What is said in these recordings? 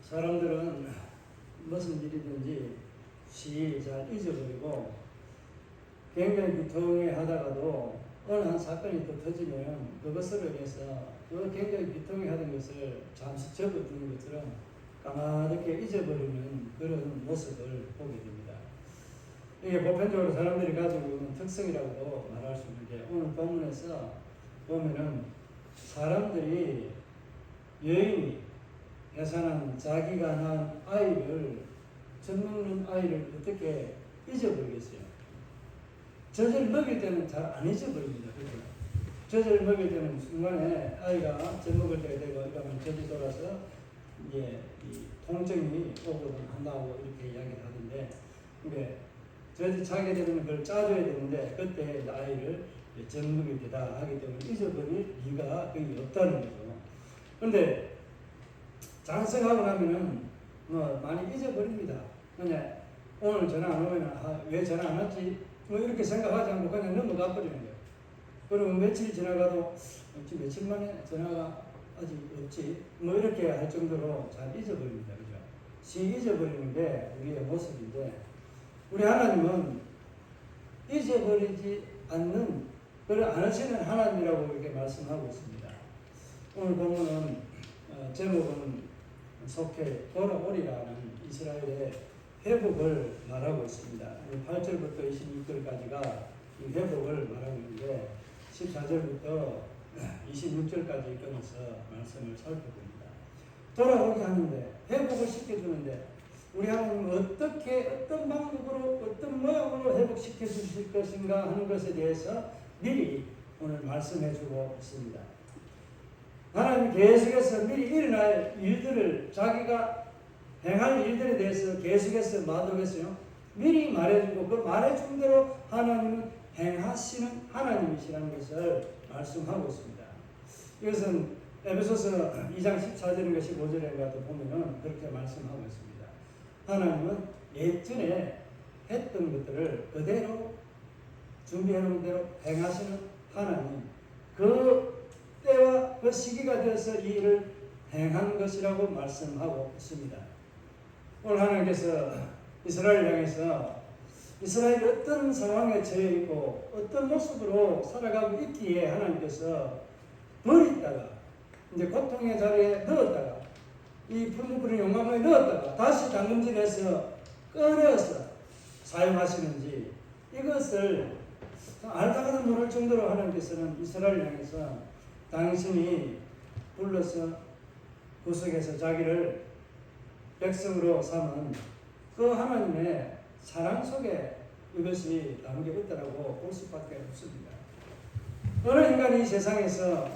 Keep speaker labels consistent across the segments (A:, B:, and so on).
A: 사람들은 무슨 일이든지 쉬이 잘 잊어버리고 굉장히 비통해하다가도 어느 한 사건이 또 터지면 그것으로 인해서 그 굉장히 비통해하던 것을 잠시 접어두는 것처럼 까맣게 잊어버리는 그런 모습을 보게 됩니다. 이게 보편적으로 사람들이 가지고 있는 특성이라고도 말할 수 있는데, 오늘 본문에서 보면은 사람들이 여인이 해산한 자기가 낳은 아이를, 젖먹는 아이를 어떻게 잊어버리겠어요? 젖을 먹일 때는 잘 안 잊어버립니다. 그죠? 젖을 먹일 때는 순간에 아이가 젖 먹을 때가 되고 이러면 젖이 돌아서 이제 이 통증이 오거든 한다고 이렇게 이야기를 하는데, 이게 젖이 차게 되면 그걸 짜줘야 되는데 그때 아이를 젖 먹일 때다 하기 때문에 잊어버릴 리가 거의 없다는 거죠. 그런데 장성하고 나면은 뭐 많이 잊어버립니다. 그냥 오늘 전화 안 오면 왜 전화 안 왔지? 뭐 이렇게 생각하지 않고 그냥 넘어가 버리는 거예요. 그리고 며칠 지나가도 며칠 만에 전화가 아직 없지? 뭐 이렇게 할 정도로 잘 잊어버립니다. 그죠? 시 잊어버리는 게 우리의 모습인데, 우리 하나님은 잊어버리지 않는, 그걸 안 하시는 하나님이라고 이렇게 말씀하고 있습니다. 오늘 본문은 제목은 속해 돌아오리라는 이스라엘의 회복을 말하고 있습니다. 8절부터 26절까지가 이 회복을 말하고 있는데 14절부터 26절까지 끊어서 말씀을 살펴봅니다. 돌아오게 하는데, 회복을 시켜주는데 우리 하나님은 어떤 방법으로 어떤 모양으로 회복시켜 주실 것인가 하는 것에 대해서 미리 오늘 말씀해 주고 있습니다. 하나님 계속해서 미리 일어날 일들을, 자기가 행할 일들에 대해서 계속해서 말하겠어요. 미리 말해주고 그 말해준 대로 하나님은 행하시는 하나님이시라는 것을 말씀하고 있습니다. 이것은 에베소서 2장 14절인가 15절인가 보면은 그렇게 말씀하고 있습니다. 하나님은 예전에 했던 것들을 그대로 준비해 놓은 대로 행하시는 하나님, 그 때와 그 시기가 되어서 이 일을 행한 것이라고 말씀하고 있습니다. 오늘 하나님께서 이스라엘을 향해서 이스라엘이 어떤 상황에 처해 있고 어떤 모습으로 살아가고 있기에 하나님께서 버리다가 이제 고통의 자리에 넣었다가 이 풀무불의 용광로에 넣었다가 다시 담금질해서 꺼내어서 사용하시는지, 이것을 알다가도 모를 정도로 하나님께서는 이스라엘을 향해서 당신이 불러서 구속해서 자기를 백성으로 삼은 그 하나님의 사랑 속에 이것이 담겨 있다라고 볼 수밖에 없습니다. 어느 인간이 이 세상에서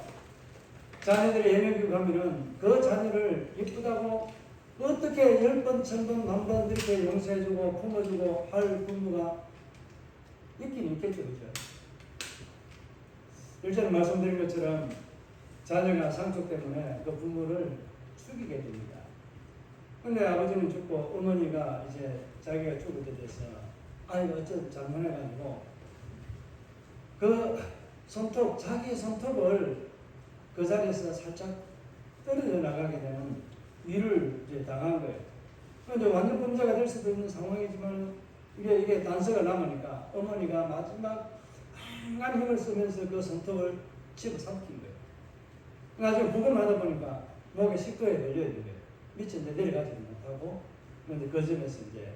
A: 자녀들의 예명교육 하면은 그 자녀를 이쁘다고 어떻게 10번, 1000번, 1000번 이렇게 용서해주고 품어주고 할 부모가 있긴 있겠죠. 그죠? 일전에 말씀드린 것처럼 자녀가 상처 때문에 그 부모를 죽이게 됩니다. 근데 아버지는 죽고 어머니가 이제 자기가 죽을 때 돼서 아이가 어쩌다 잘못해가지고 그 손톱, 자기의 손톱을 그 자리에서 살짝 떨어져 나가게 되는 일을 이제 당한 거예요. 그런데 완전 범죄가 될 수도 있는 상황이지만 이게 단서가 남으니까 어머니가 마지막 강한 힘을 쓰면서 그 손톱을 집어삼킨 거예요. 나중에 부검하다 보니까 목에 식도에 걸려 있는 거예요. 미친데 내려가지도 못하고, 그런데 그 점에서 이제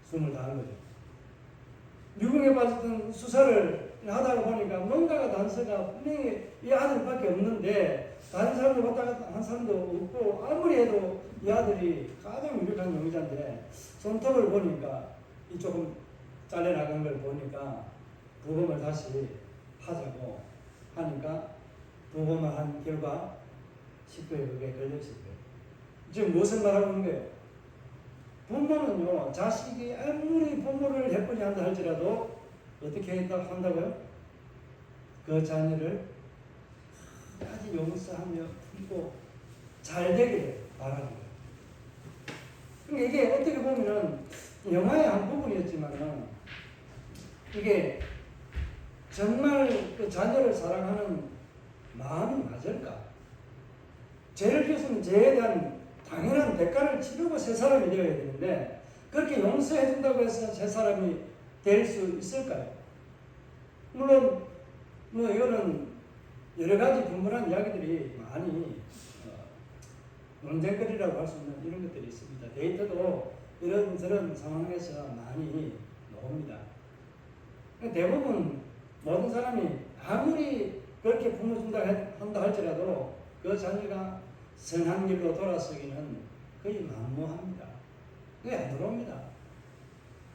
A: 숨을 다한 거죠. 미궁에 빠졌던 수사를 하다가 보니까 뭔가가 단서가 분명히 이 아들밖에 없는데 다른 사람들 왔다 갔다 한 사람도 없고, 아무리 해도 이 아들이 가장 유력한 용의자인데 손톱을 보니까 이 조금 잘려나간 걸 보니까 부검을 다시 하자고 하니까 부검을 한 결과 식도에 그게 걸렸을 거예요. 지금 무엇을 말하고 있는 거예요? 부모는요, 자식이 아무리 부모를 예쁘게 한다 할지라도 어떻게 한다고요? 그 자녀를 끝까지 용서하며 품고 잘 되기를 바라는 거예요. 그러니까 이게 어떻게 보면은 영화의 한 부분이었지만은 이게 정말 그 자녀를 사랑하는 마음이 맞을까? 죄를 지었으면 죄에 대한 당연한 대가를 치르고 새 사람이 되어야 되는데 그렇게 용서해 준다고 해서 새 사람이 될 수 있을까요? 물론 뭐 이거는 여러 가지 분분한 이야기들이 많이 논쟁거리라고 할 수 있는 이런 것들이 있습니다. 데이터도 이런저런 상황에서 많이 나옵니다. 대부분 모든 사람이 아무리 그렇게 품어준다 한다 할지라도 그 자녀가 선한 길로 돌아서기는 거의 만무합니다. 그게 안 들어옵니다.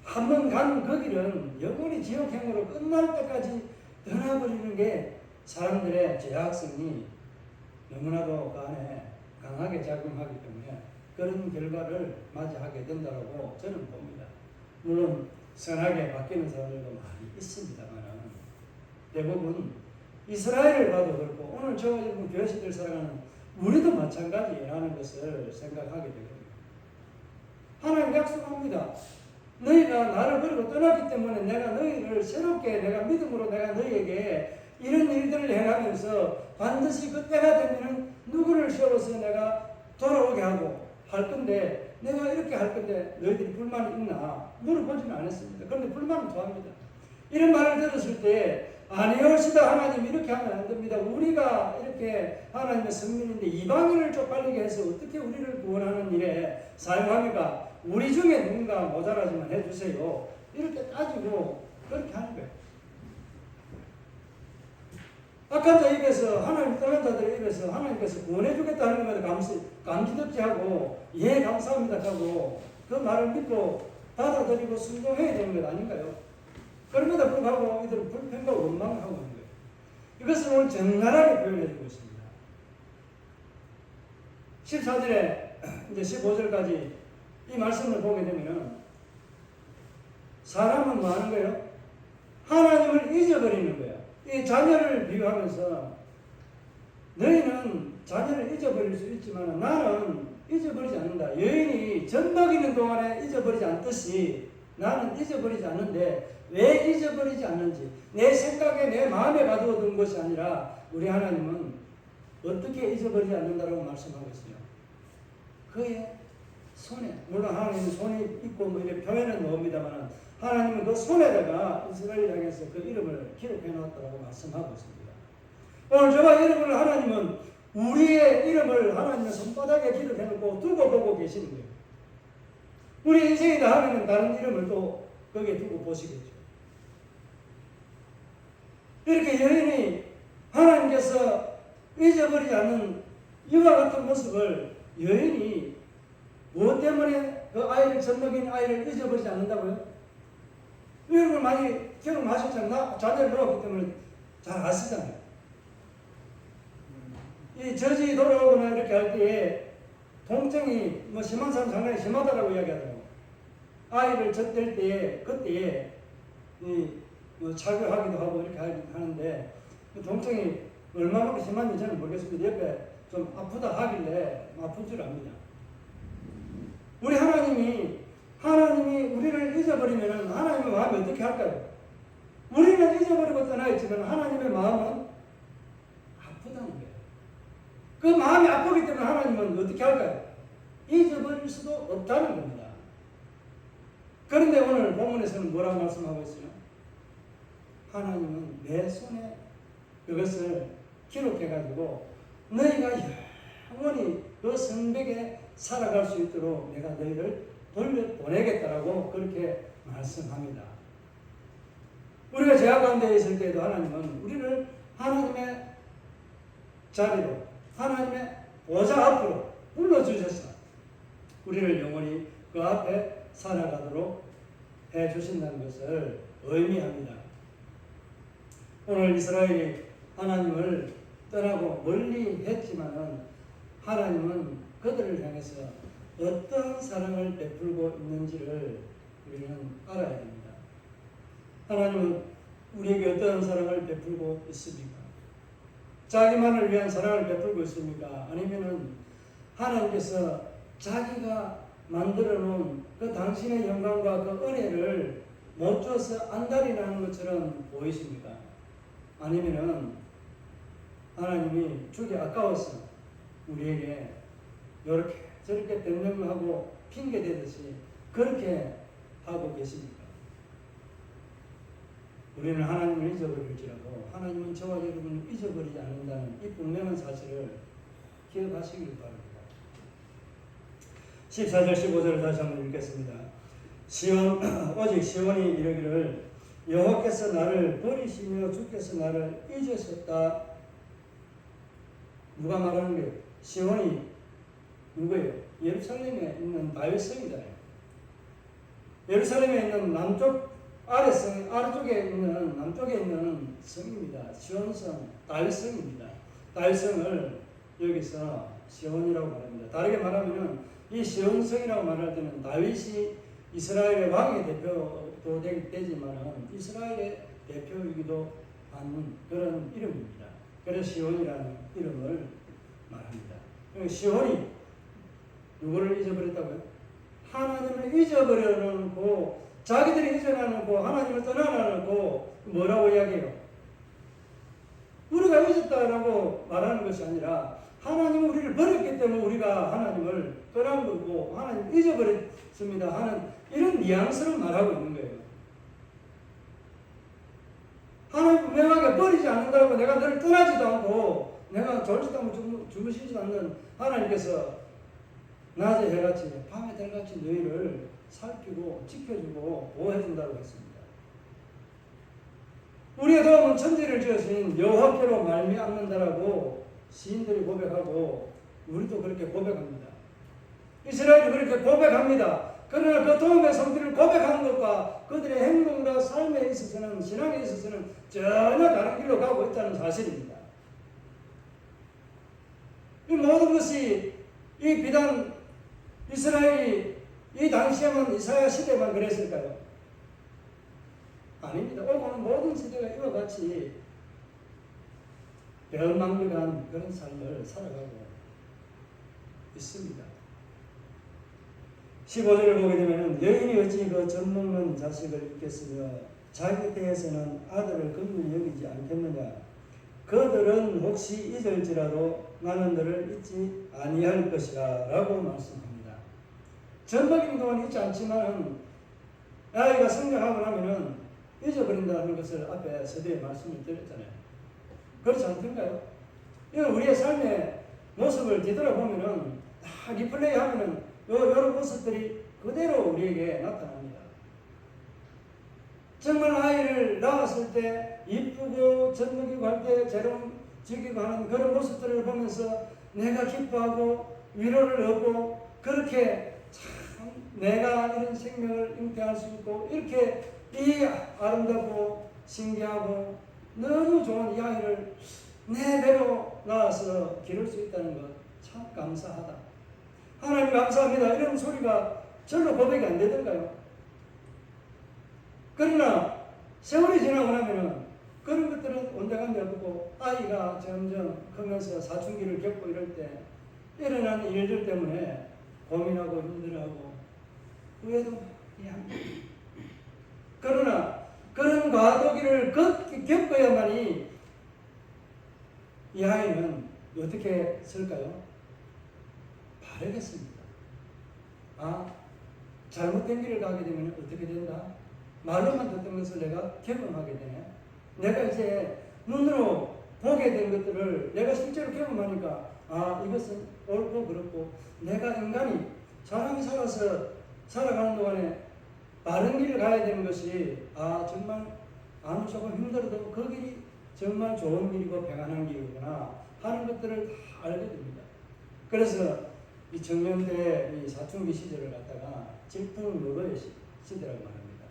A: 한 번 간 그 길은 영원히 지옥행으로 끝날 때까지 떠나버리는 게 사람들의 죄악성이 너무나도 그 안에 강하게 작용하기 때문에 그런 결과를 맞이하게 된다고 저는 봅니다. 물론 선하게 바뀌는 사람들도 많이 있습니다만 대부분 이스라엘을 봐도 그렇고 오늘 저 여러분 교회식들 살아가는 우리도 마찬가지라는 것을 생각하게 되거든요. 하나님 약속합니다. 너희가 나를 버리고 떠났기 때문에 내가 너희를 새롭게 내가 믿음으로 내가 너희에게 이런 일들을 행하면서 반드시 그때가 되면은 누구를 세워서 내가 돌아오게 하고 할 건데 내가 이렇게 할 건데 너희들이 불만이 있나 물어보지는 않았습니다. 그런데 불만은 토합니다. 이런 말을 들었을 때 아니오시다 하나님 이렇게 하면 안 됩니다. 우리가 이렇게 하나님의 성민인데 이방인을 쪽팔리게 해서 어떻게 우리를 구원하는 일에 사용합니까? 우리 중에 누군가 모자라지만 해주세요. 이렇게 따지고 그렇게 하는 거예요. 악한 자 입에서 하나님 떠난 자들의 입에서 하나님께서 구원해주겠다는 것마다 감지덕지하고 예 감사합니다 하고 그 말을 믿고 받아들이고 순종해야 되는 것 아닌가요? 그럼에도 불구하고 이들은 불평과 원망을 하고 있는 거예요. 이것을 오늘 적나라하게 표현해주고 있습니다. 14절에 이제 15절까지 이 말씀을 보게 되면 사람은 뭐 하는 거예요? 하나님을 잊어버리는 거예요. 이 자녀를 비유하면서 너희는 자녀를 잊어버릴 수 있지만 나는 잊어버리지 않는다. 여인이 젖 먹이는 동안에 잊어버리지 않듯이 나는 잊어버리지 않는데 왜 잊어버리지 않는지 내 생각에 내 마음에 가두어둔 것이 아니라 우리 하나님은 어떻게 잊어버리지 않는다라고 말씀하고 있어요. 그의 손에 물론 하나님은 손이 있고 뭐 이렇게 표현은 나옵니다만 하나님은 그 손에다가 이스라엘 향해서 그 이름을 기록해 놓았다고 말씀하고 있습니다. 오늘 저와 여러분을 하나님은 우리의 이름을 하나님의 손바닥에 기록해 놓고 두고 보고 계시는 거예요. 우리 인생이 다 하면 다른 이름을 또 거기에 두고 보시겠죠. 이렇게 여인이 하나님께서 잊어버리지 않는 이와 같은 모습을 여인이 무엇 때문에 그 아이를 젖먹인 아이를 잊어버리지 않는다고요? 여러분 많이 경험하셨잖아요. 자녀를 놓았기 때문에 잘 아시잖아요. 이 젖이 돌아오거나 이렇게 할 때에 통증이 뭐 심한 사람 상당히 심하다라고 이야기하더라고요. 아이를 젖댈 때에 그때에 뭐 차별하기도 하고 이렇게 하는데 그 통증이 얼마만큼 심한지 저는 모르겠습니다. 옆에 좀 아프다 하길래 아픈 줄 압니다. 우리 하나님이 우리를 잊어버리면 하나님의 마음이 어떻게 할까요? 우리는 잊어버리고 떠나 있지만 하나님의 마음은 아프다는 거예요. 그 마음이 아프기 때문에 하나님은 어떻게 할까요? 잊어버릴 수도 없다는 겁니다. 그런데 오늘 본문에서는 뭐라고 말씀하고 있어요? 하나님은 내 손에 그것을 기록해가지고 너희가 영원히 그 성벽에 살아갈 수 있도록 내가 너희를 돌려보내겠다라고 그렇게 말씀합니다. 우리가 죄악 가운데 있을 때에도 하나님은 우리를 하나님의 자리로 하나님의 보좌 앞으로 불러주셔서 우리를 영원히 그 앞에 살아가도록 해주신다는 것을 의미합니다. 오늘 이스라엘이 하나님을 떠나고 멀리 했지만은 하나님은 그들을 향해서 어떤 사랑을 베풀고 있는지를 우리는 알아야 됩니다. 하나님은 우리에게 어떤 사랑을 베풀고 있습니까? 자기만을 위한 사랑을 베풀고 있습니까? 아니면은 하나님께서 자기가 만들어 놓은 그 당신의 영광과 그 은혜를 못 줘서 안달이 나는 것처럼 보이십니까? 아니면은 하나님이 주기 아까워서 우리에게 이렇게 저렇게 변명하고 핑계대듯이 그렇게 하고 계십니까? 우리는 하나님을 잊어버릴지라도 하나님은 저와 여러분을 잊어버리지 않는다는 이 분명한 사실을 기억하시길 바랍니다. 14절 15절을 다시 한번 읽겠습니다. 오직 시온이 이르기를 여호와께서 나를 버리시며 주께서 나를 잊으셨다. 누가 말하는 거예요? 시온이 누구예요? 예루살렘에 있는 다윗성이잖아요. 예루살렘에 있는 아래쪽에 있는 성입니다. 시온성, 다윗성입니다. 다윗성을 여기서 시온이라고 말합니다. 다르게 말하면 이 시온성이라고 말할 때는 다윗이 이스라엘의 왕의 대표도 되지만 이스라엘의 대표이기도 하는 그런 이름입니다. 그래서 시온이라는 이름을 말합니다. 시온이 누구를 잊어버렸다고요? 하나님을 잊어버려놓고 자기들이 잊어놔놓고 하나님을 떠나놔놓고 뭐라고 이야기해요? 우리가 잊었다라고 말하는 것이 아니라 하나님은 우리를 버렸기 때문에 우리가 하나님을 떠난 거고 하나님을 잊어버렸습니다 하는 이런 뉘앙스로 말하고 있는 거예요. 하나님 분명하게 버리지 않는다고 내가 너를 떠나지도 않고 내가 졸지도 않고 주무시지도 않는 하나님께서 낮에 해같이 밤에 달같이 너희를 살피고 지켜주고 보호해준다고 했습니다. 우리의 도움은 천지를 지으신 여호와께로 말미암는다라고 시인들이 고백하고 우리도 그렇게 고백합니다. 이스라엘이 그렇게 고백합니다. 그러나 그 도움의 성질을 고백하는 것과 그들의 행동과 삶에 있어서는 신앙에 있어서는 전혀 다른 길로 가고 있다는 사실입니다. 이 모든 것이 이 비단 이스라엘이 이 당시에만 이사야 시대만 그랬을까요? 아닙니다. 오늘 모든 시대가 이와 같이 멸망당한 그런 삶을 살아가고 있습니다. 15절을 보게 되면 여인이 어찌 그 젖먹는 자식을 잊겠으며 자기 때에서는 아들을 긍휼히 여기지 않겠느냐. 그들은 혹시 잊을지라도 나는 너를 잊지 아니할 것이라 라고 말씀합니다. 젖먹이는 동안 잊지 않지만 아이가 성장하고 나면은 잊어버린다는 것을 앞에 서두에 말씀을 드렸잖아요. 그렇지 않던가요? 이건 우리의 삶의 모습을 뒤돌아보면은 리플레이 하면은 이런 모습들이 그대로 우리에게 나타납니다. 정말 아이를 낳았을 때 이쁘고 젖먹이고 할 때 재롱지기고 하는 그런 모습들을 보면서 내가 기뻐하고 위로를 얻고 그렇게 참 내가 이런 생명을 잉태할 수 있고 이렇게 이 아름답고 신기하고 너무 좋은 이 아이를 내 배로 낳아서 기를 수 있다는 것 참 감사하다. 하나님 감사합니다. 이런 소리가 절로 고백이 안 되던가요? 그러나 세월이 지나고 나면은 그런 것들은 온데간데 없고 아이가 점점 크면서 사춘기를 겪고 이럴 때 일어나는 일들 때문에 고민하고 힘들어하고 후회도 많이 합니다. 그러나 그런 과도기를 겪어야만이 이 아이는 어떻게 쓸까요? 바르겠습니다. 잘못된 길을 가게 되면 어떻게 된다? 말로만 듣던 것을 내가 경험하게 되네. 내가 이제 눈으로 보게 된 것들을 내가 실제로 경험하니까 이것은 옳고 그렇고 내가 인간이 사람이 살아가는 동안에 바른 길을 가야 되는 것이 정말 조금 힘들어도 그 길이 정말 좋은 길이고 평안한 길이구나 하는 것들을 다 알게 됩니다. 그래서 이 청년대의 이 사춘기 시절을 갖다가 질풍노도의 시대라고 말합니다.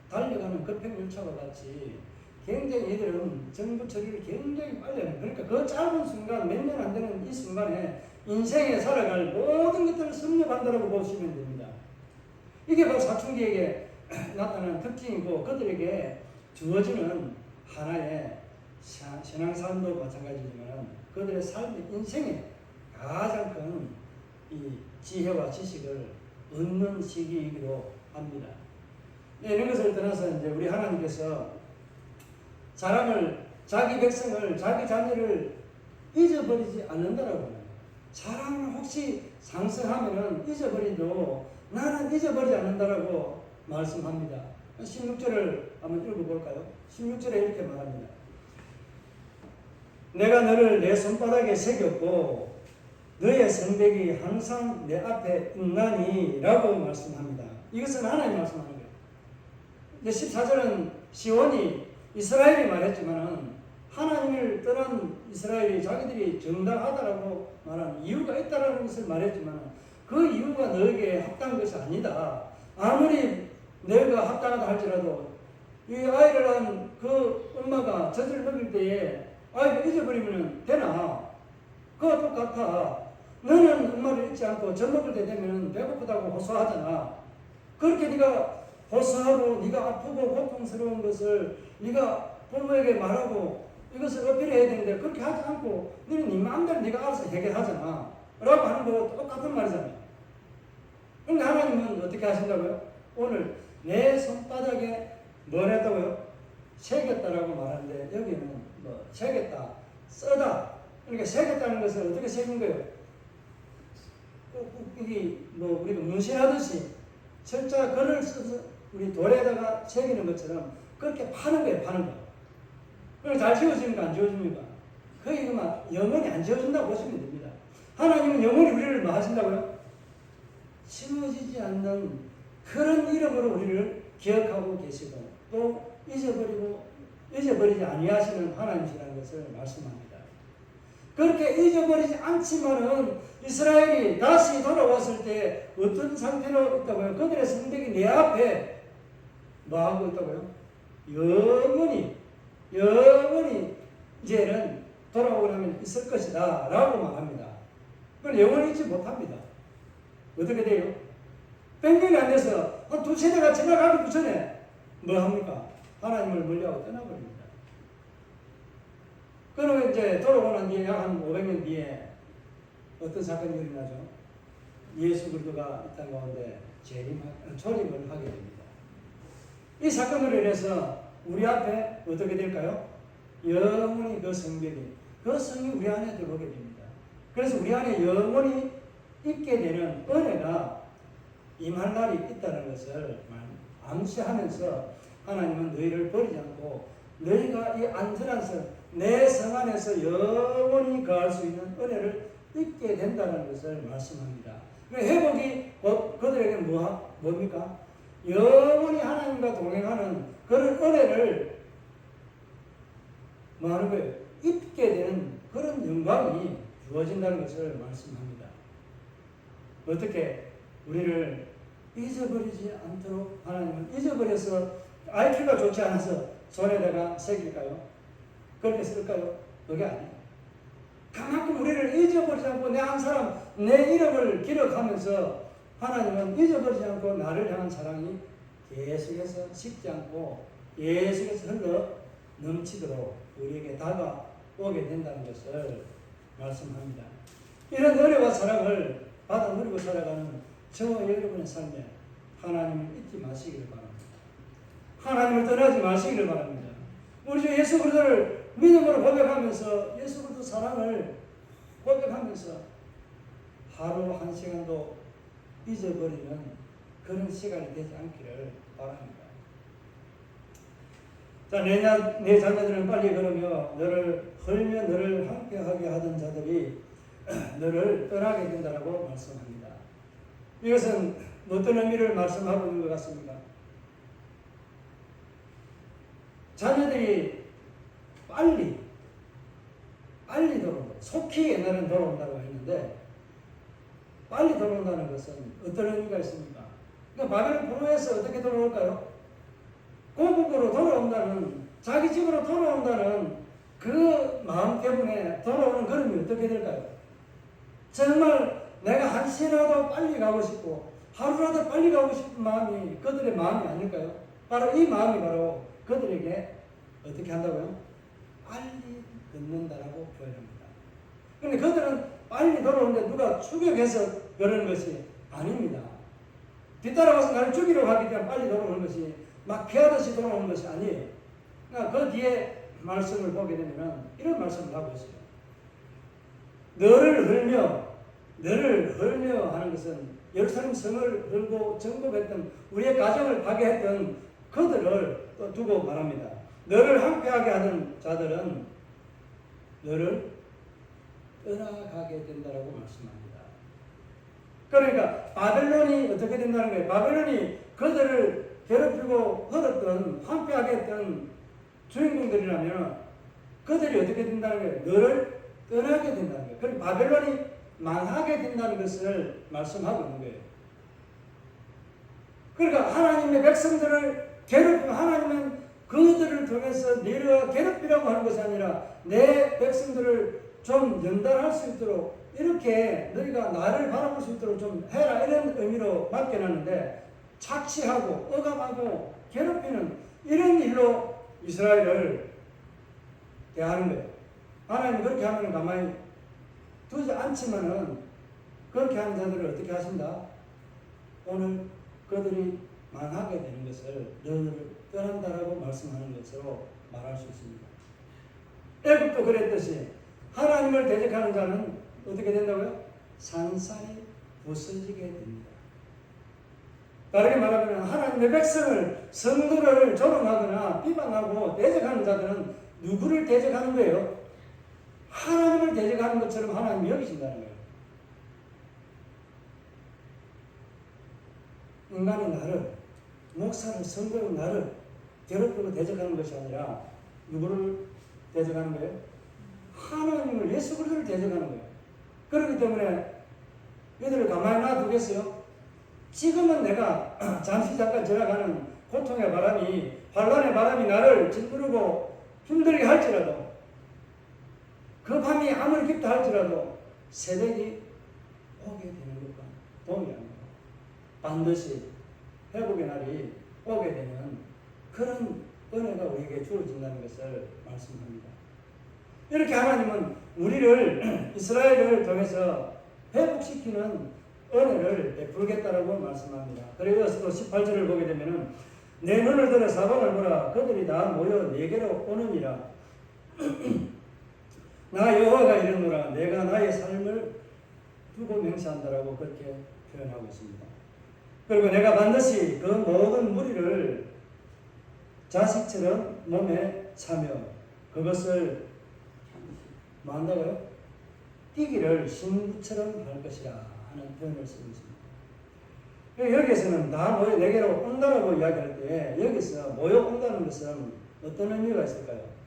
A: 달려가는 급행열차와 같이 굉장히 얘들은 정보 처리를 굉장히 빨리 해요. 그러니까 그 짧은 순간 몇 년 안 되는 이 순간에 인생에 살아갈 모든 것들을 섭렵한다고 보시면 됩니다. 이게 바로 사춘기에게 나타나는 특징이고 그들에게 주어지는 하나의 신앙삶도 마찬가지지만 그들의 삶의 인생의 가장 큰 이 지혜와 지식을 얻는 시기이기도 합니다. 이런 것을 떠나서 이제 우리 하나님께서 자기 백성을, 자기 자녀를 잊어버리지 않는다라고 합니다. 사랑을 혹시 상승하면은 잊어버리도 나는 잊어버리지 않는다라고 말씀합니다. 16절을 한번 읽어볼까요? 16절에 이렇게 말합니다. 내가 너를 내 손바닥에 새겼고 너의 성백이 항상 내 앞에 있나니 라고 말씀합니다. 이것은 하나님 말씀하는 거예요. 이제 14절은 시온이 이스라엘이 말했지만 하나님을 떠난 이스라엘이 자기들이 정당하다라고 말하는 이유가 있다라는 것을 말했지만 그 이유가 너에게 합당한 것이 아니다. 아무리 너희가 합당하다 할지라도 이 아이를 낳은 그 엄마가 젖을 먹일 때에 아이를 잊어버리면 되나? 그거 똑같아. 너는 엄마를 잊지 않고 젖 먹을 때 되면 배고프다고 호소하잖아. 그렇게 네가 호소하고 네가 아프고 고통스러운 것을 네가 부모에게 말하고 이것을 어필해야 되는데 그렇게 하지 않고 너는 네 마음대로 네가 알아서 해결하잖아 라고 하는 거 똑같은 말이잖아요. 그런데 하나님은 어떻게 하신다고요? 오늘 내 손바닥에 뭘 했다고요? 새겼다라고 말하는데 여기는 뭐 새겼다, 써다. 그러니까 새겼다는 것을 어떻게 새긴 거예요? 이게 뭐 우리가 문신하듯이 철자 글을 써서 우리 돌에다가 새기는 것처럼 그렇게 파는 거예요, 파는 거. 그럼 잘 지워집니까? 안 지워집니까? 그 이거만 영원히 안 지워진다고 보시면 됩니다. 하나님은 영원히 우리를 뭐 하신다고요? 지워지지 않는 그런 이름으로 우리를 기억하고 계시고 또 잊어버리지 아니하시는 하나님이라는 것을 말씀합니다. 그렇게 잊어버리지 않지만은 이스라엘이 다시 돌아왔을 때 어떤 상태로 있다고요? 그들의 성벽이 내 앞에 뭐하고 있다고요? 영원히 이제는 돌아오고 나면 있을 것이다 라고 말합니다. 그건 영원히 있지 못합니다. 어떻게 돼요? 100년이 안 돼서 한 두 세대가 지나가기 전에 뭐 합니까? 하나님을 멀리하고 떠나버립니다. 그러면 이제 돌아오는 뒤에 약 한 500년 뒤에 어떤 사건이 일어나죠? 예수 그리스도가 이 땅 가운데 초림을 하게 됩니다. 이 사건으로 인해서 우리 앞에 어떻게 될까요? 영원히 그 성벽이, 그 성이 우리 안에 들어오게 됩니다. 그래서 우리 안에 영원히 있게 되는 은혜가 임할 날이 있다는 것을 암시하면서 하나님은 너희를 버리지 않고 너희가 이 안전한 성, 내 성 안에서 영원히 거할 수 있는 은혜를 있게 된다는 것을 말씀합니다. 회복이 그들에게 뭡니까? 영원히 하나님과 동행하는 그런 은혜를 뭐 하는 거예요? 입게 되는 그런 영광이 주어진다는 것을 말씀합니다. 어떻게 우리를 잊어버리지 않도록 하나님은 잊어버려서 IQ가 좋지 않아서 손에다가 새길까요? 그렇게 쓸까요? 그게 아니에요. 그만큼 우리를 잊어버리지 않고 내 한 사람, 내 이름을 기록하면서 하나님은 잊어버리지 않고 나를 향한 사랑이 계속해서 식지 않고 계속해서 흘러 넘치도록 우리에게 다가오게 된다는 것을 말씀합니다. 이런 은혜와 사랑을 받아 누리고 살아가는 저와 여러분의 삶에 하나님을 잊지 마시기를 바랍니다. 하나님을 떠나지 마시기를 바랍니다. 우리 주 예수 그리스도를 믿음으로 고백하면서 예수 그리스도 사랑을 고백하면서 하루 한 시간도 잊어버리는 그런 시간이 되지 않기를 바랍니다. 자, 내 자녀들은 빨리 걸으며 너를 헐며 너를 함께하게 하던 자들이 너를 떠나게 된다라고 말씀합니다. 이것은 어떤 의미를 말씀하고 있는 것 같습니까? 자녀들이 빨리 돌아온다. 속히 옛날엔 돌아온다고 했는데 빨리 돌아온다는 것은 어떤 의미가 있습니까? 그러니까 바벨론 포로에서 어떻게 돌아올까요? 고국으로 돌아온다는, 자기 집으로 돌아온다는 그 마음 때문에 돌아오는 걸음이 어떻게 될까요? 정말 내가 한시라도 빨리 가고 싶고 하루라도 빨리 가고 싶은 마음이 그들의 마음이 아닐까요? 바로 이 마음이 바로 그들에게 어떻게 한다고요? 빨리 듣는다라고 표현합니다. 그런데 그들은 빨리 돌아오는데 누가 추격해서 그러는 것이 아닙니다. 뒤따라가서 나를 죽이려고 하기 때문에 빨리 돌아오는 것이 막 피하듯이 돌아오는 것이 아니에요. 그러니까 그 뒤에 말씀을 보게 되면 이런 말씀을 하고 있어요. 너를 흘며 너를 헐며 하는 것은 예루살렘 성을 헐고 정복했던 우리의 가정을 파괴했던 그들을 또 두고 말합니다. 너를 황폐하게 하는 자들은 너를 떠나가게 된다라고 말씀합니다. 그러니까 바벨론이 어떻게 된다는 거예요? 바벨론이 그들을 괴롭히고 헐었던 황폐하게 했던 주인공들이라면 그들이 어떻게 된다는 거예요? 너를 떠나게 된다는 거예요. 그럼 바벨론이 망하게 된다는 것을 말씀하고 있는 거예요. 그러니까 하나님의 백성들을 괴롭히면 하나님은 그들을 통해서 너희가 괴롭히라고 하는 것이 아니라 내 백성들을 좀 연단할 수 있도록 이렇게 너희가 나를 바라볼 수 있도록 좀 해라 이런 의미로 맡겨놨는데 착취하고 억압하고 괴롭히는 이런 일로 이스라엘을 대하는 거예요. 하나님 그렇게 하면 가만히 두지 않지만은 그렇게 하는 자들을 어떻게 하신다? 오늘 그들이 망하게 되는 것을 너희를 떠난다라고 말씀하는 것으로 말할 수 있습니다. 애굽도 그랬듯이 하나님을 대적하는 자는 어떻게 된다고요? 산산이 부서지게 됩니다. 다르게 말하면 하나님의 백성을 성도를 조롱하거나 비방하고 대적하는 자들은 누구를 대적하는 거예요? 하나님을 대적하는 것처럼 하나님이 여기신다는 거예요. 인간이 나를, 목사를, 성도의 나를 괴롭히고 대적하는 것이 아니라 누구를 대적하는 거예요? 하나님을, 예수 그리스도를 대적하는 거예요. 그렇기 때문에 이들을 가만히 놔두겠어요? 지금은 내가 잠시 잠깐 지나가는 고통의 바람이, 환난의 바람이 나를 짓누르고 힘들게 할지라도, 그 밤이 아무리 깊다 할지라도 새벽이 오게 되는 것과 동일합니다. 반드시 회복의 날이 오게 되면 그런 은혜가 우리에게 주어진다는 것을 말씀합니다. 이렇게 하나님은 우리를 이스라엘을 통해서 회복시키는 은혜를 베풀겠다라고 말씀합니다. 그래서 또 18절을 보게 되면은 내 눈을 들어 사방을 보라 그들이 다 모여 내게로 오느니라. 나 여호와가 이르노라 내가 나의 삶을 두고 맹세한다라고 그렇게 표현하고 있습니다. 그리고 내가 반드시 그 모든 무리를 자식처럼 몸에 차며 그것을 뭐 한다고요? 뛰기를 신부처럼 할 것이라 하는 표현을 쓰고 있습니다. 여기에서는 다 모여 내게로 온다라고 이야기할 때 여기서 모여 온다는 것은 어떤 의미가 있을까요?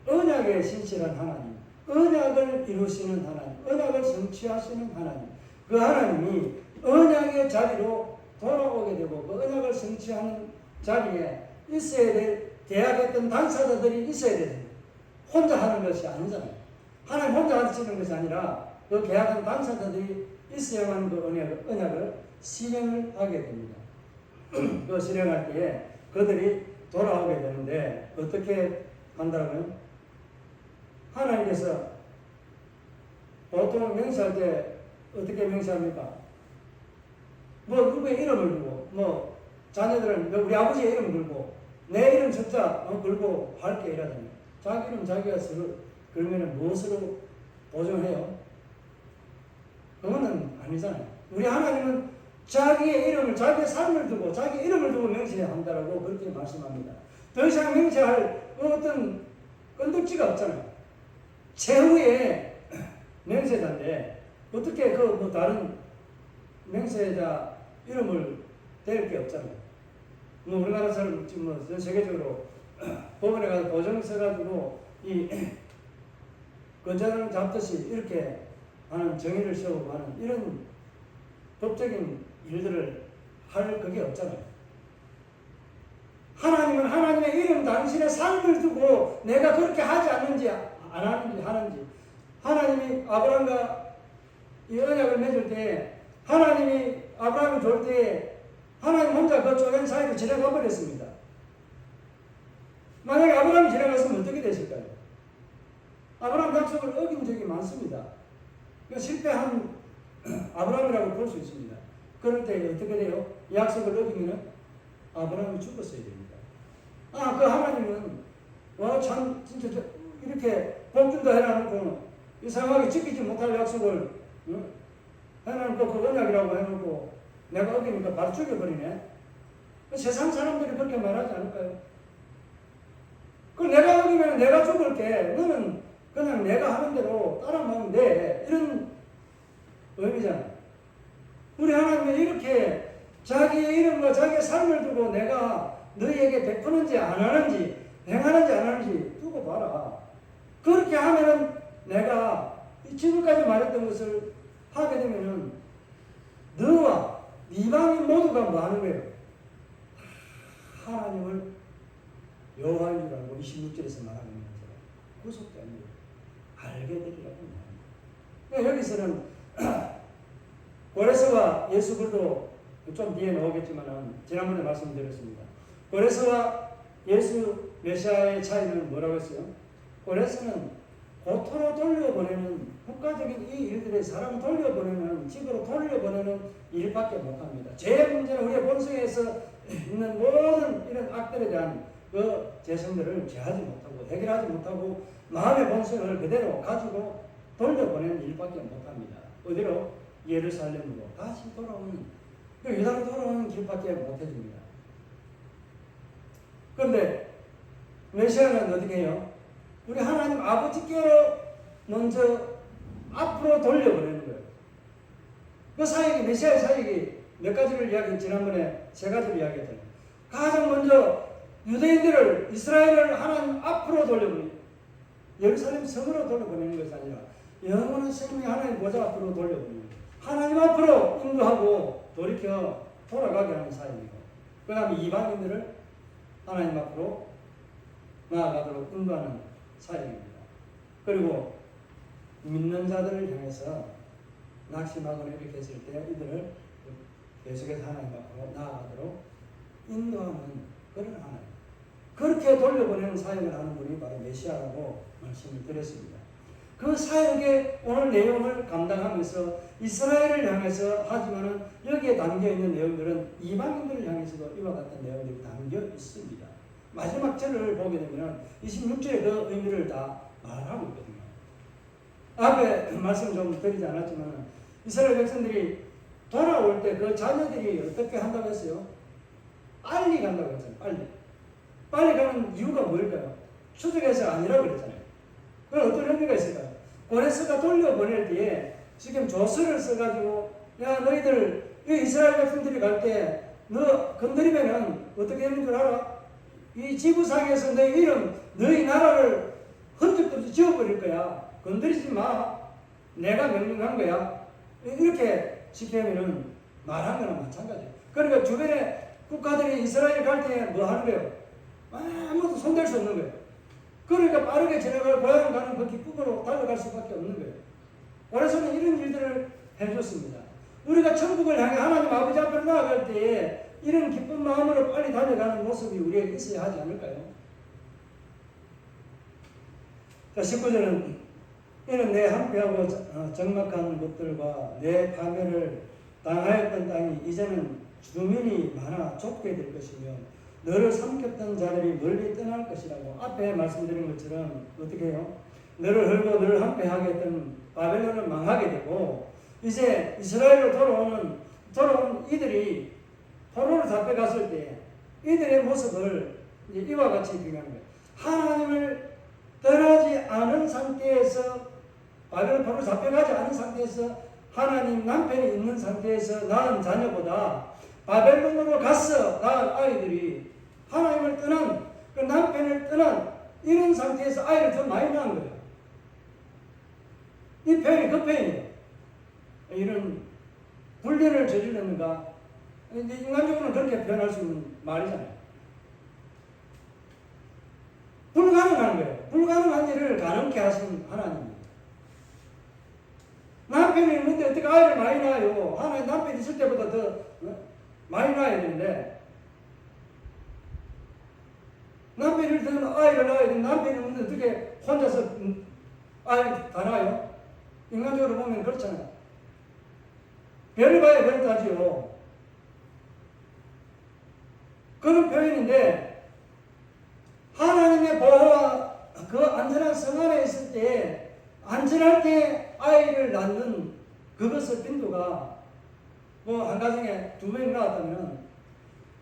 A: 언약에 신실한 하나님, 언약을 이루시는 하나님, 언약을 성취하시는 하나님, 그 하나님이 언약의 자리로 돌아오게 되고 그 언약을 성취하는 자리에 있어야 될 계약했던 당사자들이 있어야 됩니다. 혼자 하는 것이 아니잖아요. 하나님 혼자 하시는 것이 아니라 그 계약한 당사자들이 있어야만 그 언약을 실행을 하게 됩니다. 그 실행할 때에 그들이 돌아오게 되는데 어떻게 한다고요? 하나님께서 보통 맹세할 때 어떻게 맹세합니까? 뭐 누구의 이름을 두고 뭐 자녀들은 우리 아버지의 이름 걸고 내 이름 숫자 걸고 할게 이러잖아요. 자기 이름 자기가 그러면 무엇으로 보존해요? 그거는 아니잖아요. 우리 하나님은 자기의 이름을, 자기의 삶을 두고 자기 이름을 두고 맹세해야 한다라고 그렇게 말씀합니다. 더 이상 맹세할 어떤 건덕지가 없잖아요. 최후의 맹세자인데 어떻게 그 뭐 다른 맹세자 이름을 댈 게 없잖아요. 뭐 우리나라처럼 지금 뭐 전 세계적으로 법원에 가서 보증 써가지고 이 건자를 잡듯이 이렇게 하는 정의를 세우고 하는 이런 법적인 일들을 할 그게 없잖아요. 하나님은 하나님의 이름 당신의 삶을 두고 내가 그렇게 하지 않는지 안 하는지 하는지 하나님이 아브라함과 이 언약을 맺을 때 하나님이 아브라함을 줄 때 하나님 혼자 그 쪼갠 사이로 지나가 버렸습니다. 만약에 아브라함이 지나갔으면 어떻게 됐을까요? 아브라함 약속을 어긴 적이 많습니다. 실패한 아브라함이라고 볼 수 있습니다. 그럴 때 어떻게 돼요? 약속을 어기면 아브라함이 죽었어야 됩니다. 그 하나님은 참 진짜 이렇게 복준다 해놔놓고 이상하게 지키지 못할 약속을 응? 하나님 그 언약이라고 해놓고 내가 어기니까 바로 죽여버리네. 세상 사람들이 그렇게 말하지 않을까요? 그 내가 어기면 내가 죽을게. 너는 그냥 내가 하는 대로 따라하면 돼. 이런 의미잖아. 우리 하나님은 이렇게 자기의 이름과 자기의 삶을 두고 내가 너희에게 베푸는지 안 하는지 행하는지 안 하는지 두고 봐라. 그렇게 하면은 내가 지금까지 말했던 것을 하게 되면은 너와 이방인 모두가 뭐 하는 거예요? 하나님을 여호와인 줄 알고 26절에서 말하는 것처럼 구속되는 거예요. 알게 되리라고 말합니다. 여기서는 고레스와 예수 그리스도 좀 뒤에 나오겠지만 지난번에 말씀드렸습니다. 고레스와 예수 메시아의 차이는 뭐라고 했어요? 고레스는 고토로 돌려보내는 국가적인 이 일들에 사람 돌려보내는 집으로 돌려보내는 일밖에 못합니다. 죄의 문제는 우리의 본성에서 있는 모든 이런 악들에 대한 그 죄성들을 제하지 못하고 해결하지 못하고 마음의 본성을 그대로 가지고 돌려보내는 일밖에 못합니다. 어디로? 예루살렘으로 다시 돌아오는 유다로 돌아오는 길밖에 못해줍니다. 그런데 메시아는 어떻게 해요? 우리 하나님 아버지께로 먼저 앞으로 돌려보내는 거예요. 그 사역이 메시아의 사역이 몇 가지를 지난번에 세 가지를 이야기했잖아요. 가장 먼저 유대인들을 이스라엘을 하나님 앞으로 돌려보내는 예루살렘 성으로 돌려보내는 것이 아니라 영원한 생명이 하나님 보좌 앞으로 돌려보내는 거예요. 하나님 앞으로 인도하고 돌이켜 돌아가게 하는 사역이고 그 다음에 이방인들을 하나님 앞으로 나아가도록 인도하는 사역입니다. 그리고 믿는 자들을 향해서 낙심하거나 이렇게 했을 때 이들을 계속해서 하나님 앞으로 나아가도록 인도하는 그런 하나님. 그렇게 돌려보내는 사역을 하는 분이 바로 메시아라고 말씀을 드렸습니다. 그 사역의 오늘 내용을 감당하면서 이스라엘을 향해서 하지만은 여기에 담겨있는 내용들은 이방인들을 향해서도 이와 같은 내용들이 담겨 있습니다. 마지막 절을 보게 되면 26절의 그 의미를 다 말하고 있거든요. 앞에 말씀 좀 드리지 않았지만 이스라엘 백성들이 돌아올 때 그 자녀들이 어떻게 한다고 했어요? 빨리 간다고 했잖아요. 빨리 가는 이유가 뭘까요? 추적해서 아니라고 그랬잖아요. 그럼 어떤 의미가 있을까요? 고레스가 돌려보낼 때에 지금 조서를 써가지고 야 너희들 이 이스라엘 백성들이 갈 때 너 건드리면은 어떻게 되는 줄 알아? 이 지구상에서 내 이름 너희 나라를 흔적도 없이 지워버릴 거야. 건드리지 마. 내가 명령한 거야. 이렇게 지키면은 말한 거나 마찬가지예요. 그러니까 주변에 국가들이 이스라엘 갈 때 뭐 하는 거예요? 아무도 손댈 수 없는 거예요. 그러니까 빠르게 지나갈 고향 가는 그 기쁨으로 달려갈 수밖에 없는 거예요. 고레스는 이런 일들을 해줬습니다. 우리가 천국을 향해 하나님 아버지 앞에 나아갈 때에 이런 기쁜 마음으로 빨리 달려가는 모습이 우리에게 있어야 하지 않을까요? 자, 19절은 이는 내 한패하고 적막한 곳들과 내 파멸을 당하였던 땅이 이제는 주민이 많아 좁게 될 것이며 너를 삼켰던 자들이 멀리 떠날 것이라고 앞에 말씀드린 것처럼 어떻게 해요? 너를 헐고 너를 한패하게 했던 바벨론을 망하게 되고 이제 이스라엘로 돌아온 이들이 포로를 잡혀갔을 때 이들의 모습을 이제 이와 같이 비교하는 거예요. 하나님을 떠나지 않은 상태에서 바벨론 포로를 잡혀가지 않은 상태에서 하나님 남편이 있는 상태에서 낳은 자녀보다 바벨론으로 가서 낳은 아이들이 하나님을 떠난 그 남편을 떠난 이런 상태에서 아이를 더 많이 낳은 거예요. 이 표현이 그 표현이에요. 이런 불륜을 저지르는가? 인간적으로는 그렇게 표현할 수 있는 말이잖아요. 불가능한 거예요. 불가능한 일을 가능케 하신 하나님입니다. 남편이 있는데 어떻게 아이를 많이 낳아요? 하나님 남편이 있을 때보다 더 많이 낳아야 되는데 남편이 있을 때는 아이를 낳아야 되는데 남편이 있는데 어떻게 혼자서 아이를 다 낳아요? 인간적으로 보면 그렇잖아요. 별을 봐야 별을 따지요. 그런 표현인데 하나님의 보호와 그 안전한 성 안에 있을 때 안전할 때 아이를 낳는 그것을 빈도가 뭐 한 가정에 2명 나왔다면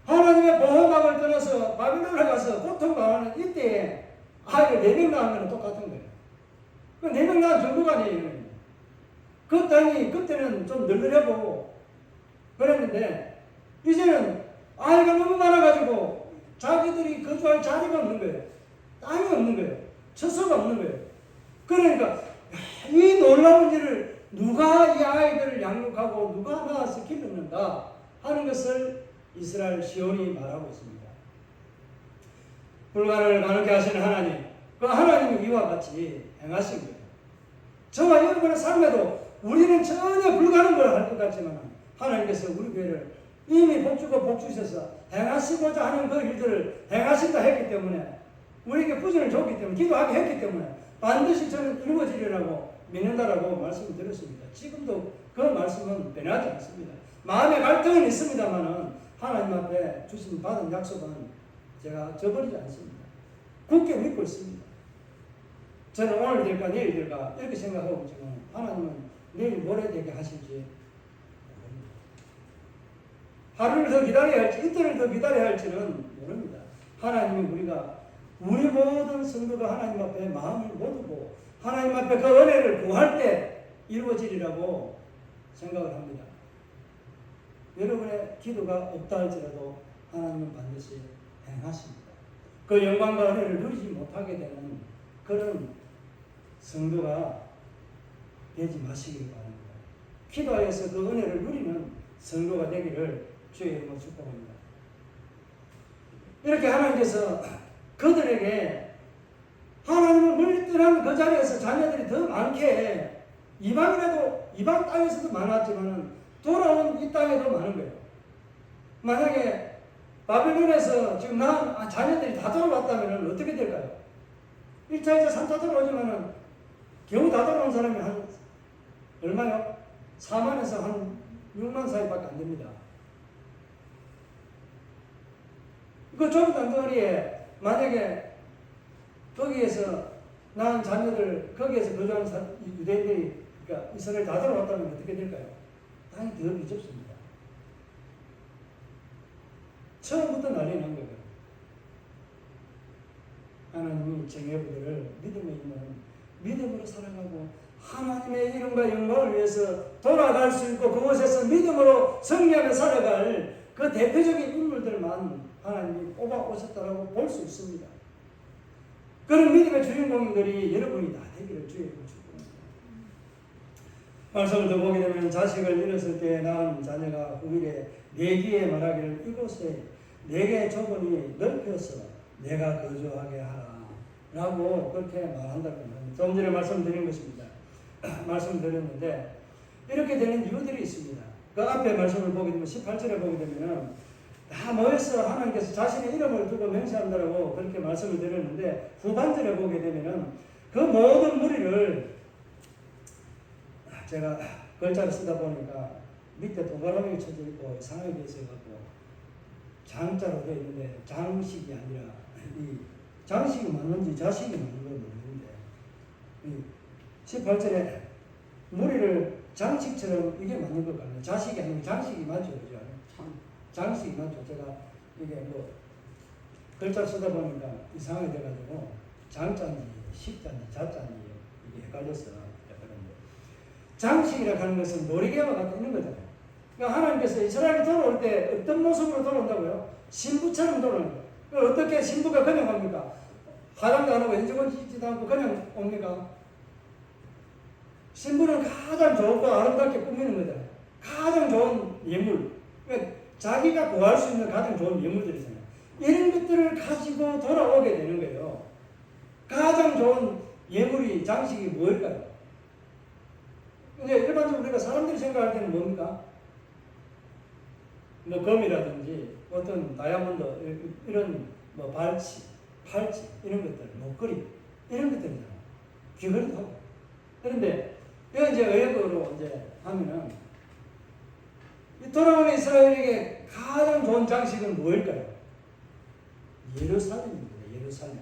A: 하나님의 보호막을 떠나서 바빌론에 가서 고통당하는 이때에 아이를 4명 낳은 거는 똑같은 거예요. 그 4명 낳은 정도가 아니에요. 그 땅이 그때는 좀 널널해보고 그랬는데 이제는 아이가 너무 많아가지고 자기들이 거주할 자리가 없는 거예요. 땅이 없는 거예요. 처소가 없는 거예요. 그러니까 이 놀라운 일을 누가 이 아이들을 양육하고 누가 낳아서 기르는가 하는 것을 이스라엘 시온이 말하고 있습니다. 불가능을 가능케 하시는 하나님, 그 하나님이 이와 같이 행하신 거예요. 저와 여러분의 삶에도 우리는 전혀 불가능을 할 것 같지만 하나님께서 우리 교회를 이미 복주고 복주셔서 행하시고자 하는 그 일들을 행하신다 했기 때문에 우리에게 부전을 줬기 때문에 기도하게 했기 때문에 반드시 저는 이루어지리라고 믿는다라고 말씀을 드렸습니다. 지금도 그 말씀은 변하지 않습니다. 마음의 갈등은 있습니다만 하나님 앞에 주신 받은 약속은 제가 저버리지 않습니다. 굳게 믿고 있습니다. 저는 오늘 될까 내일 될까 이렇게 생각하고 있지만 하나님은 내일 모레 되게 하실지 모릅니다. 하루를 더 기다려야 할지 이틀을 더 기다려야 할지는 모릅니다. 하나님이 우리 모든 성도가 하나님 앞에 마음을 모두고 하나님 앞에 그 은혜를 구할 때 이루어지리라고 생각을 합니다. 여러분의 기도가 없다 할지라도 하나님은 반드시 행하십니다. 그 영광과 은혜를 누리지 못하게 되는 그런 성도가 되지 마시길 바랍니다. 기도하여서 그 은혜를 누리는 성도가 되기를 주의 이름으로 축복합니다. 이렇게 하나님께서 그들에게 하나님을 멀리 떠난 그 자리에서 자녀들이 더 많게 이방 땅에서도 많았지만 돌아온 이 땅에도 많은 거예요. 만약에 바빌론에서 지금 낳은 자녀들이 다 돌아왔다면 어떻게 될까요? 1차, 2차, 3차 돌아오지만 겨우 다 돌아온 사람이 한 얼마요? 4만에서 한 6만 사이밖에 안 됩니다. 그 좁은 땅덩어리에 만약에 거기에서 낳은 자녀들 거기에서 거주하는 유대인들이 그러니까 이스라엘 다 돌아왔다면 어떻게 될까요? 땅이 더 비좁습니다. 처음부터 난리 난 거예요. 하나님이 정예부들을 믿음에 있는 믿음으로 살아가고 하나님의 이름과 영광을 위해서 돌아갈 수 있고 그곳에서 믿음으로 승리하며 살아갈 그 대표적인 인물들만 하나님이 뽑아 오셨다고 볼 수 있습니다. 그런 믿음의 주인공들이 여러분이 다 되기를 주의 이름으로 축복합니다. 말씀을 더 보게 되면 자식을 잃었을 때 낳은 자녀가 후일에 내기에 말하기를 이곳에 내게 조건이 넓혀서 내가 거주하게 하라 라고 그렇게 말한다고 합니다. 좀 전에 말씀드린 것입니다. 말씀드렸는데 이렇게 되는 이유들이 있습니다. 그 앞에 말씀을 보게 되면 18절에 보게 되면 다 모여서 하나님께서 자신의 이름을 두고 명시한다라고 그렇게 말씀을 드렸는데 후반절에 보게 되면 그 모든 무리를 제가 글자를 쓰다 보니까 밑에 동그라미가 쳐져 있고 이상하게 되어 있어갖고 장자로 되어 있는데 장식이 아니라 이 장식이 맞는지 자식이 맞는 건 모르는데 18절에 무리를 장식처럼 이게 맞는 것 같아요. 자식이 아니고 장식이 맞죠, 그죠? 장식이 맞죠. 제가 이게 뭐 글자 쓰다 보니까 이상하게 돼가지고 장자인지 식자인지 자자인지 이게 헷갈려서 그런데 장식이라고 하는 것은 놀이개와 같은 있는 거잖아요. 그러니까 하나님께서 이스라엘이 돌아올 때 어떤 모습으로 돌아온다고요? 신부처럼 돌아오는 거예요. 어떻게 신부가 그냥 옵니까? 화장도 안 하고 인적은 짓지도 않고 그냥 옵니까? 신부는 가장 좋고 아름답게 꾸미는 거잖아요. 가장 좋은 예물. 그러니까 자기가 구할 수 있는 가장 좋은 예물들이잖아요. 이런 것들을 가지고 돌아오게 되는 거예요. 가장 좋은 예물이 장식이 뭘까요? 근데 일반적으로 우리가 사람들이 생각할 때는 뭡니까? 뭐 금이라든지 어떤 다이아몬드 이런 뭐 팔찌 이런 것들, 목걸이 이런 것들이잖아요. 귀걸이도 하고. 그런데 이거 이제 의역으로 이제 하면은 이 돌아오는 이스라엘에게 가장 좋은 장식은 무엇일까요? 예루살렘입니다. 예루살렘.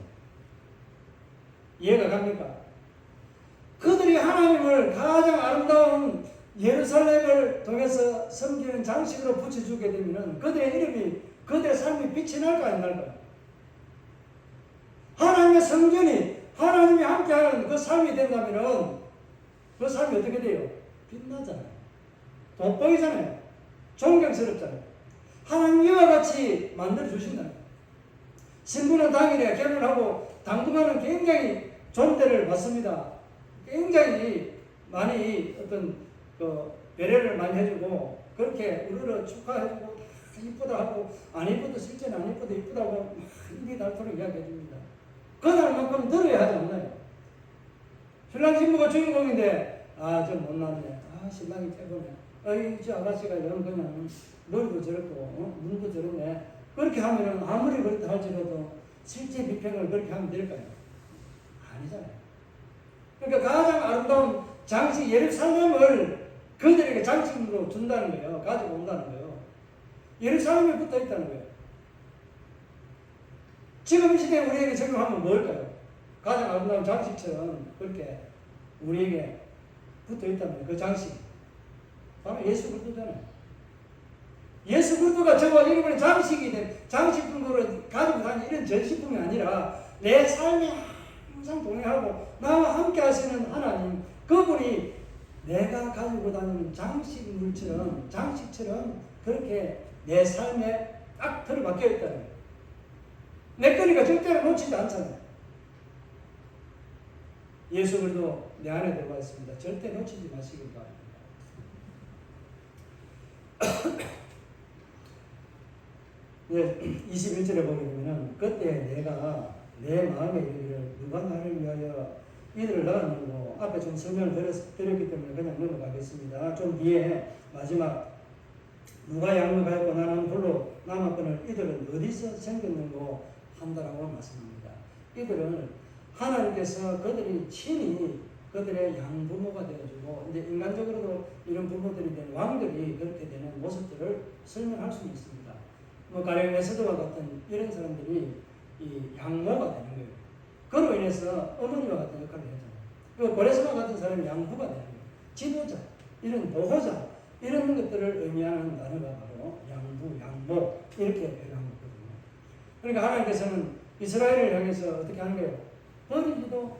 A: 이해가 갑니까? 그들이 하나님을 가장 아름다운 예루살렘을 통해서 섬기는 장식으로 붙여주게 되면 그들의 이름이, 그들의 삶이 빛이 날까 안 날까? 하나님의 성전이 하나님이 함께하는 그 삶이 된다면 그 삶이 어떻게 돼요? 빛나잖아요. 돋보이잖아요. 존경스럽잖아요. 하나님 이와 같이 만들어주신다. 신부는 당일에 결혼하고 당분간은 굉장히 존대를 받습니다. 굉장히 많이 어떤 배려를 많이 해주고 그렇게 우리를 축하해주고 이쁘다 하고 안 이쁘도 실제는 안 이쁘도 이쁘다고 입이 닳도록 이야기해줍니다. 그날만큼 들어야 하지 않나요? 신랑 신부가 주인공인데 저 못났네. 신랑이 최고네. 저 아가씨가 영 그냥 머리도 저렇고 눈도 저렇네. 그렇게 하면은 아무리 그렇다 할지라도 실제 비평을 그렇게 하면 될까요? 아니잖아요. 그러니까 가장 아름다운 장식 예루살렘을 그들에게 장식으로 준다는 거예요. 가지고 온다는 거예요. 예루살렘에 붙어 있다는 거예요. 지금 이 시대에 우리에게 적용하면 뭘까요? 가장 아름다운 장식처럼 그렇게 우리에게 붙어 있다면 그 장식 바로 예수 그리스도잖아요. 예수 그리스도가 저와 여러분의 장식이 된 장식품으로 가지고 다니는 이런 전시품이 아니라 내 삶에 항상 동행하고 나와 함께 하시는 하나님, 그분이 내가 가지고 다니는 장식물처럼 장식처럼 그렇게 내 삶에 딱 들어박혀 있다는 거예요. 내 거니까 절대로 놓치지 않잖아요. 예수 그리스도 내 안에 들어가 있습니다. 절대 놓치지 마시길 바랍니다. 21절에 보게 되면 그때 내가 내 마음에 이르기를 누가 나를 위하여 이들을 낳았느고, 앞에 좀 설명을 드렸기 때문에 그냥 넘어가겠습니다. 좀 뒤에 마지막 누가 양육하였고 나는 홀로 남았거늘 이들은 어디서 생겼는고 한다라고 말씀합니다. 이들은 하나님께서 그들이 친히 그들의 양부모가 되어주고, 이제 인간적으로도 이런 부모들이 된 왕들이 그렇게 되는 모습들을 설명할 수 있습니다. 가령 에스더와 같은 이런 사람들이 이 양모가 되는 거예요. 그로 인해서 어머니와 같은 역할을 하잖아요. 그리고 고레스와 같은 사람이 양부가 되는 거예요. 지도자, 이런 보호자, 이런 것들을 의미하는 단어가 바로 양부, 양모 이렇게 표현한 거거든요. 그러니까 하나님께서는 이스라엘을 향해서 어떻게 하는 거예요? 버리지도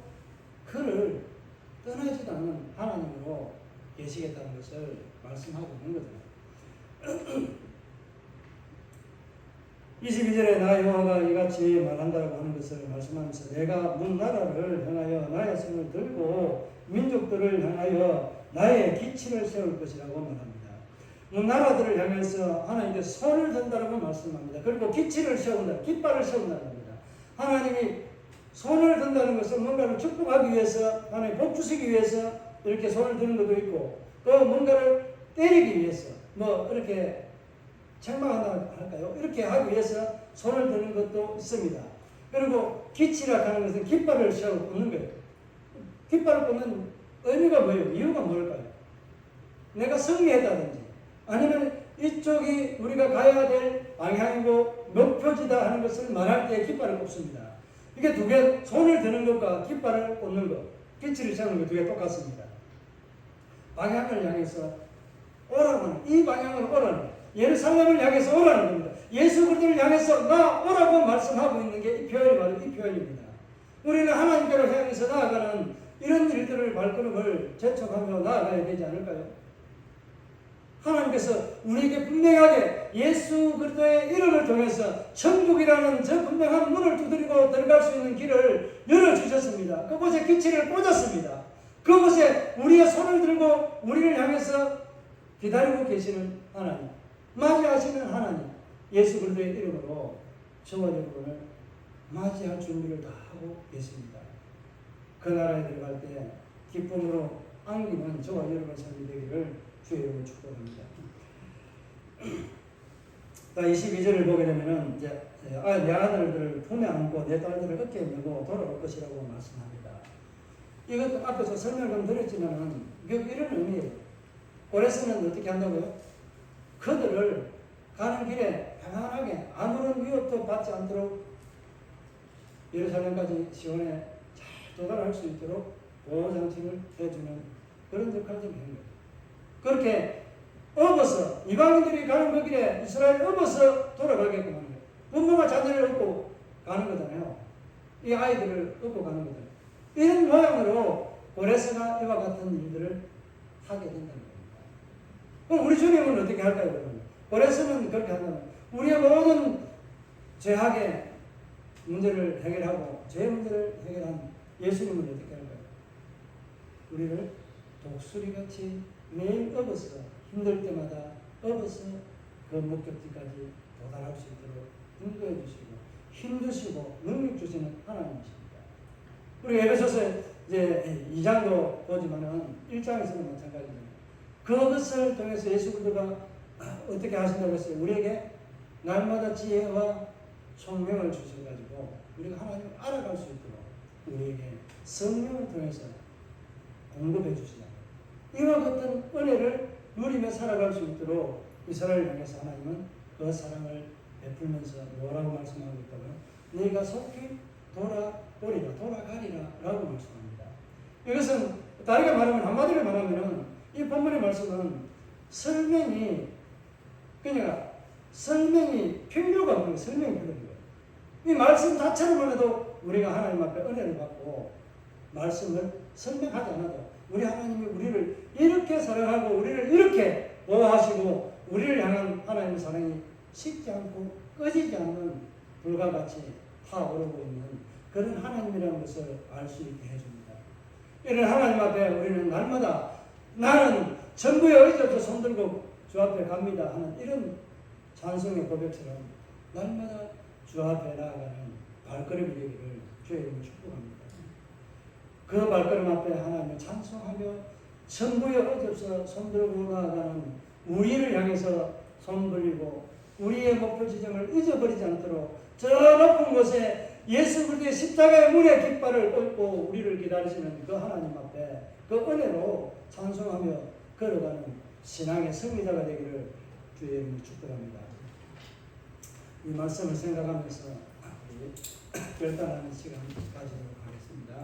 A: 그를 떠나지도 않는 하나님으로 계시겠다는 것을 말씀하고 있는 거잖아요. 22절에 나 여호와가 이같이 말한다고 하는 것을 말씀하면서 내가 문 나라를 향하여 나의 손을 들고 민족들을 향하여 나의 기치를 세울 것이라고 말합니다. 문 나라들을 향해서 하나님께 손을 든다고 말씀합니다. 그리고 기치를 세운다, 깃발을 세운다는 겁니다. 하나님이 손을 든다는 것은 뭔가를 축복하기 위해서, 하나님 복 주시기 위해서 이렇게 손을 드는 것도 있고, 또 뭔가를 때리기 위해서, 이렇게 책망한다 할까요? 이렇게 하기 위해서 손을 드는 것도 있습니다. 그리고 기치라 하는 것은 깃발을 세워 꽂는 거예요. 깃발을 꽂는 의미가 뭐예요? 이유가 뭘까요? 내가 승리했다든지, 아니면 이쪽이 우리가 가야 될 방향이고 목표지다 하는 것을 말할 때 깃발을 꼽습니다. 이게 두 개, 손을 드는 것과 깃발을 꽂는 것, 기치를 세우는 것 두 개 똑같습니다. 방향을 향해서 오라고 하는, 이 방향으로 오라는, 예루살렘을 향해서 오라는 겁니다. 예수 그리스도를 향해서 나 오라고 말씀하고 있는 게 이 표현이 바로 이 표현입니다. 우리는 하나님께로 향해서 나아가는 이런 일들을 발걸음을 재촉하며 나아가야 되지 않을까요? 하나님께서 우리에게 분명하게 예수 그리스도의 이름을 통해서 천국이라는 저 분명한 문을 두드리고 들어갈 수 있는 길을 열어주셨습니다. 그곳에 기치를 꽂았습니다. 그곳에 우리의 손을 들고 우리를 향해서 기다리고 계시는 하나님, 맞이하시는 하나님, 예수 그리스도의 이름으로 저와 여러분을 맞이할 준비를 다 하고 계십니다. 그 나라에 들어갈 때 기쁨으로 안기는 저와 여러분의 삶이 되기를 주의 이름으로 축복합니다. 22절을 보게 되면은 이제 내 아들들을 품에 안고 내 딸들을 어깨에 메고 돌아올 것이라고 말씀합니다. 이것 앞에서 설명을 좀 드렸지만은 이런 의미예요. 고레스는 어떻게 한다고요? 그들을 가는 길에 평안하게 아무런 위협도 받지 않도록 예루살렘까지 시온에 잘 도달할 수 있도록 보호장치를 해주는 그런 역할을 좀 해요. 그렇게 업어서 이방인들이 가는 그 길에 이스라엘 업어서 돌아가게끔 하는 거예요. 부모가 자녀를 업고 가는 거잖아요. 이 아이들을 업고 가는 거잖아요. 이런 모양으로 고레스가 이와 같은 일들을 하게 된다는 겁니다. 그럼 우리 주님은 어떻게 할까요? 여러분? 고레스는 그렇게 한다면 우리의 모든 죄악의 문제를 해결하고 죄의 문제를 해결한 예수님은 어떻게 할까요? 우리를 독수리같이 매일 업어서 힘들 때마다 업어서 그 목적지까지 도달할 수 있도록 인도해 주시고 힘주시고 능력 주시는 하나님이십니다. 우리 에베소서 이제 2장도 보지만은 1장에서는 마찬가지입니다. 그것을 통해서 예수 그리스도가 어떻게 하신다고 했어요? 우리에게 날마다 지혜와 총명을 주셔가지고 우리가 하나님을 알아갈 수 있도록 우리에게 성령을 통해서 공급해 주시다. 이와 같은 은혜를 누리며 살아갈 수 있도록 이스라엘을 향해서 하나님은 그 사랑을 베풀면서 뭐라고 말씀하고 있다고요? 너희가 속히 돌아가리라 라고 말씀합니다. 이것은 다르게 말하면 한마디로 말하면 이 본문의 말씀은 설명이 필요가 없는 거예요. 설명이 필요한 거예요. 이 말씀 자체로만 해도 우리가 하나님 앞에 은혜를 받고 말씀을 설명하지 않아도 우리 하나님이 우리를 이렇게 사랑하고 우리를 이렇게 보호하시고 우리를 향한 하나님의 사랑이 식지 않고 꺼지지 않는 불과 같이 타오르고 있는 그런 하나님이라는 것을 알 수 있게 해줍니다. 이런 하나님 앞에 우리는 날마다 나는 전부의 의지 없어 손들고 주 앞에 갑니다 하는 이런 찬송의 고백처럼 날마다 주 앞에 나아가는 발걸음이 되기를 주의 이름으로 축복합니다. 그 발걸음 앞에 하나님을 찬송하며 전부의 의지 없어 손들고 나아가는 우리를 향해서 손 벌리고 우리의 목표 지점을 잊어버리지 않도록 저 높은 곳에 예수 그리스도의 십자가의 문의 깃발을 꽂고 우리를 기다리시는 그 하나님 앞에 그 은혜로 찬송하며 걸어가는 신앙의 승리자가 되기를 주의 이름으로 축복합니다. 이 말씀을 생각하면서 결단하는 시간 가지도록 하겠습니다.